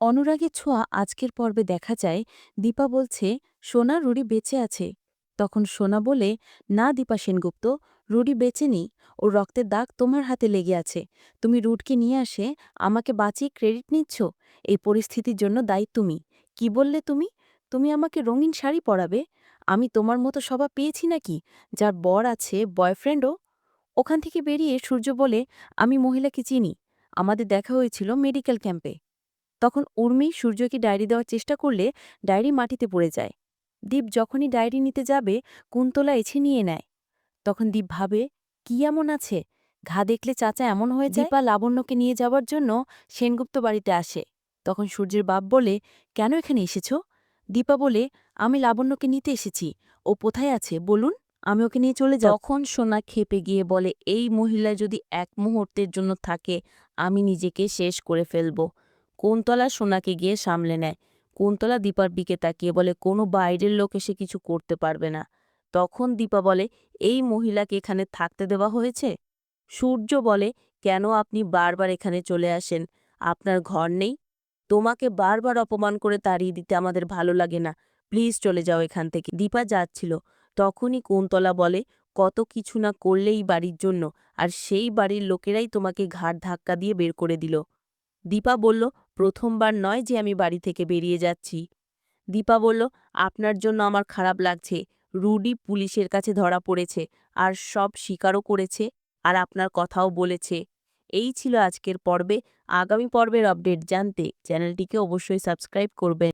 অনুরাগের ছোঁয়া আজকের পর্বে দেখা যায় দীপা বলছে সোনা রুডি বেঁচে আছে। তখন সোনা বলে, না দীপা সেনগুপ্ত, রুডি বেঁচে নেই, ওর রক্তের দাগ তোমার হাতে লেগে আছে। তুমি রুডকে নিয়ে আসে আমাকে বাঁচিয়ে ক্রেডিট নিচ্ছ। এই পরিস্থিতির জন্য দায়ী তুমি। কি বললে তুমি? তুমি আমাকে রঙিন শাড়ি পরাবে? আমি তোমার মতো স্বভাব পেয়েছি নাকি, যার বর আছে, বয়ফ্রেন্ডও? ওখান থেকে বেরিয়ে সূর্য বলে, আমি মহিলাকে চিনি, আমাদের দেখা হয়েছিল মেডিকেল ক্যাম্পে। তখন উর্মি সূর্যকে ডায়েরি দেওয়ার চেষ্টা করলে ডায়েরি মাটিতে পড়ে যায়। দীপ যখনই ডায়েরি নিতে যাবে কুন্তলা এছে নিয়ে নেয়। তখন দীপ ভাবে, কি এমন আছে, ঘা দেখলে চাচা এমন হয়ে যায়। দীপা লাবণ্যকে নিয়ে যাওয়ার জন্য সেনগুপ্ত বাড়িতে আসে। তখন সূর্যের বাপ বলে, কেন এখানে এসেছ? দীপা বলে, আমি লাবণ্যকে নিতে এসেছি, ও কোথায় আছে বলুন, আমি ওকে নিয়ে চলে যাব। তখন সোনা ক্ষেপে গিয়ে বলে, এই মহিলা যদি এক মুহূর্তের জন্য থাকে আমি নিজেকে শেষ করে ফেলব। কুন্তলা সোনাকে গিয়ে সামলে নেয়। কুন্তলা দীপার দিকে তাকিয়ে বলে, কোনো বাইরের লোক এসে কিছু করতে পারবে না। তখন দীপা বলে, এই মহিলাকে এখানে থাকতে দেওয়া হয়েছে? সূর্য বলে, কেন আপনি বারবার এখানে চলে আসেন? আপনার ঘর নেই? তোমাকে বারবার অপমান করে তাড়িয়ে দিতে আমাদের ভালো লাগে না, প্লিজ চলে যাও এখান থেকে। দীপা যাচ্ছিল, তখনই কুন্তলা বলে, কত কিছু না করলেই বাড়ির জন্য, আর সেই বাড়ির লোকেরাই তোমাকে ঘাড় ধাক্কা দিয়ে বের করে দিল। দীপা বলল, প্রথমবার নয় যে আমি বাড়ি থেকে বেরিয়ে যাচ্ছি। দীপা বলল, আপনার জন্য আমার খারাপ লাগছে। রুডি পুলিশের কাছে ধরা পড়েছে, আর সব স্বীকারও করেছে, আর আপনার কথাও বলেছে। এই ছিল আজকের পর্বে। আগামী পর্বের আপডেট জানতে চ্যানেলটিকে অবশ্যই সাবস্ক্রাইব করবেন।